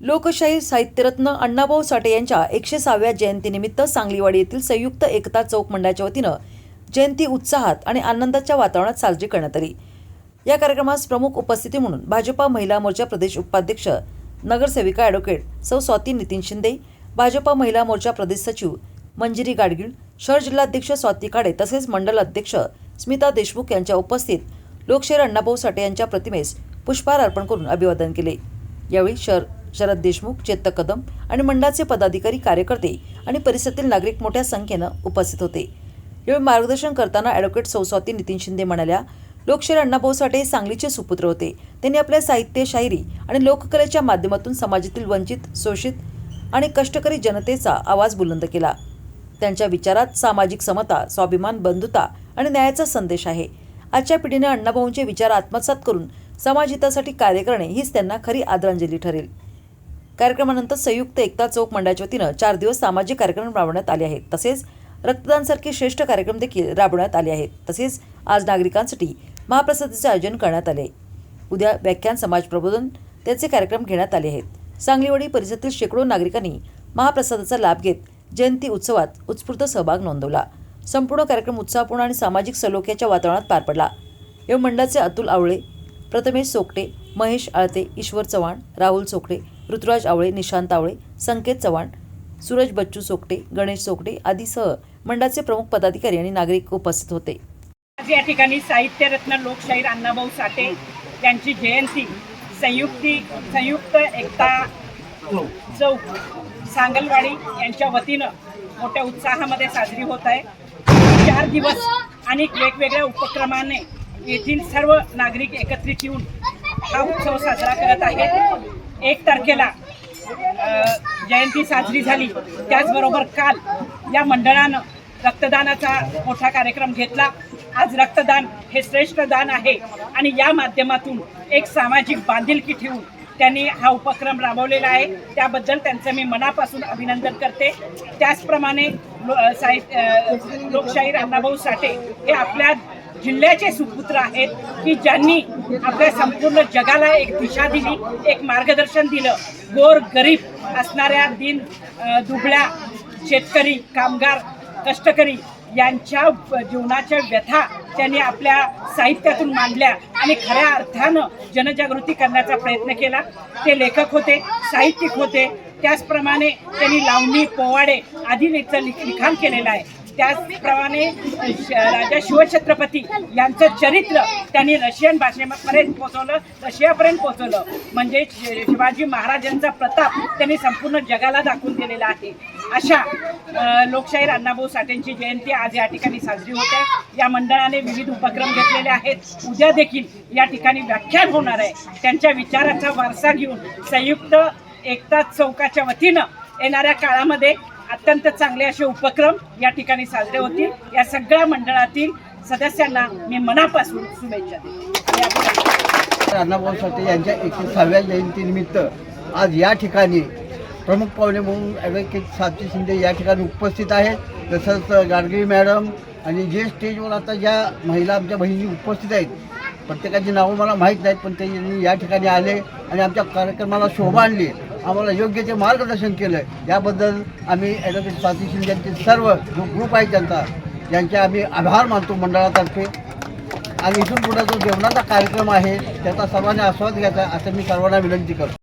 लोकशाही साहित्यरत्न अण्णाभाऊ साठे यांच्या 106व्या जयंतीनिमित्त सांगलीवाडी येथील संयुक्त एकता चौक मंडळाच्या वतीनं जयंती उत्साहात आणि आनंदाच्या वातावरणात साजरी करण्यात आली। या कार्यक्रमास प्रमुख उपस्थिती म्हणून भाजपा महिला मोर्चा प्रदेश उपाध्यक्ष नगरसेविका ॲडव्होकेट सौ स्वाती नितीन शिंदे, भाजपा महिला मोर्चा प्रदेश सचिव मंजिरी गाडगीळ, शहर जिल्हाध्यक्ष स्वाती काळे तसेच मंडल अध्यक्ष स्मिता देशमुख यांच्या उपस्थित लोकशाहीर अण्णाभाऊ साठे यांच्या प्रतिमेस पुष्पहार अर्पण करून अभिवादन केले। यावेळी शरद देशमुख, चेतक कदम आणि मंडळाचे पदाधिकारी, कार्यकर्ते आणि परिसरातील नागरिक मोठ्या संख्येने उपस्थित होते। यावेळी मार्गदर्शन करताना ॲडव्होकेट सौ स्वाती नितीन शिंदे म्हणाल्या, लोकशाहीर अण्णाभाऊ साठे सांगलीचे सुपुत्र होते। त्यांनी आपल्या साहित्य, शायरी आणि लोककलेच्या माध्यमातून समाजातील वंचित, शोषित आणि कष्टकरी जनतेचा आवाज बुलंद केला। त्यांच्या विचारात सामाजिक समता, स्वाभिमान, बंधुता आणि न्यायाचा संदेश आहे। आजच्या पिढीने अण्णाभाऊंचे विचार आत्मसात करून समाजहितासाठी कार्य करणे हीच त्यांना खरी आदरांजली ठरेल। कार्यक्रमानंतर संयुक्त एकता चौक मंडळाच्या वतीनं 4 दिवस सामाजिक कार्यक्रम राबवण्यात आले आहेत। तसेच रक्तदानसारखे श्रेष्ठ कार्यक्रम देखील राबवण्यात आले आहेत। तसेच आज नागरिकांसाठी महाप्रसादाचे आयोजन करण्यात आले। उद्या व्याख्यान, समाज प्रबोधन त्याचे कार्यक्रम घेण्यात आले आहेत। सांगलीवाडी परिसरातील शेकडो नागरिकांनी महाप्रसादाचा लाभ घेत जयंती उत्सवात उत्स्फूर्त सहभाग नोंदवला। संपूर्ण कार्यक्रम उत्साहपूर्ण आणि सामाजिक सलोख्याच्या वातावरणात पार पडला। या मंडळाचे अतुल आवळे, प्रथमेश सोकटे, महेश आळते, ईश्वर चव्हाण, राहुल सोकटे, ऋतुराज आवळे, निशांत आवळे, संकेत चव्हाण, सूरज बच्चू सोकटे, गणेश सोकटे आदीसह मंडळाचे प्रमुख पदाधिकारी आणि नागरिक उपस्थित होते। आज या ठिकाणी साहित्यरत्न लोकशाहीर अण्णाभाऊ साठे यांची जयंती संयुक्त एकता चौक सांगलवाडी यांच्या वतीनं मोठ्या उत्साहामध्ये साजरी होत आहे। 4 दिवस आणि वेगवेगळ्या उपक्रमाने येथील सर्व नागरिक एकत्रित येऊन हा उत्सव साजरा करत आहेत। 1 तारखेला जयंती साजरी झाली। त्याचबरोबर काल या मंडळानं रक्तदानाचा मोठा कार्यक्रम घेतला। आज रक्तदान हे श्रेष्ठ दान आहे आणि या माध्यमातून एक सामाजिक बांधिलकी ठेवून त्यांनी हा उपक्रम राबवलेला आहे। त्याबद्दल त्यांचं मी मनापासून अभिनंदन करते। त्याचप्रमाणे लोकशाहीर अण्णाभाऊ साठे हे आपल्या जिल्ह्याचे सुपुत्र आहेत की ज्यांनी आपल्या संपूर्ण जगाला एक दिशा दिली, एक मार्गदर्शन दिलं। गोर गरीब असणाऱ्या दुबळ्या शेतकरी, कामगार, कष्टकरी यांच्या जीवनाच्या व्यथा त्यांनी आपल्या साहित्यातून मांडल्या आणि खऱ्या अर्थानं जनजागृती करण्याचा प्रयत्न केला। ते लेखक होते, साहित्यिक होते। त्याचप्रमाणे त्यांनी लावणी, पोवाडे आदी लिखाण केलेलं आहे। त्याचप्रमाणे राजा शिवछत्रपती यांचं चरित्र त्यांनी रशियन भाषेपर्यंत पोहोचवलं, रशियापर्यंत पोहोचवलं। म्हणजे शिवाजी महाराजांचा प्रताप त्यांनी संपूर्ण जगाला दाखवून दिलेला आहे। अशा लोकशाहीर अण्णाभाऊ साठेंची जयंती आज या ठिकाणी साजरी होत आहे। या मंडळाने विविध उपक्रम घेतलेले आहेत। उद्या देखील या ठिकाणी व्याख्यान होणार आहे। त्यांच्या विचाराचा वारसा घेऊन संयुक्त एकता चौकाच्या वतीनं येणाऱ्या काळामध्ये अत्यंत चांगले असे उपक्रम या ठिकाणी साजरे होतील। या सगळ्या मंडळातील सदस्यांना मी मनापासून शुभेच्छा देतो। अण्णाभाऊ साठे यांच्या 106व्या जयंतीनिमित्त आज या ठिकाणी प्रमुख पाहुणे म्हणून ॲडव्होकेट स्वाती शिंदे या ठिकाणी उपस्थित आहेत। तसंच गाडगीळ मॅडम आणि जे स्टेजवर आता ज्या महिला आमच्या बहिणी उपस्थित आहेत, प्रत्येकाची नावं मला माहीत नाहीत, पण ते या ठिकाणी आले आणि आमच्या कार्यक्रमाला शोभा आणली, आम्हाला योग्य ते मार्गदर्शन केलं। याबद्दल आम्ही ॲडव्होकेट स्वाती शिंदेचे सर्व जो ग्रुप आहे यांचे आम्ही आभार मानतो मंडळातर्फे। आणि इथून पुढे जो जेवणाचा कार्यक्रम आहे त्याचा सर्वांनी आस्वाद घ्यायचा असं मी सर्वांना विनंती करतो।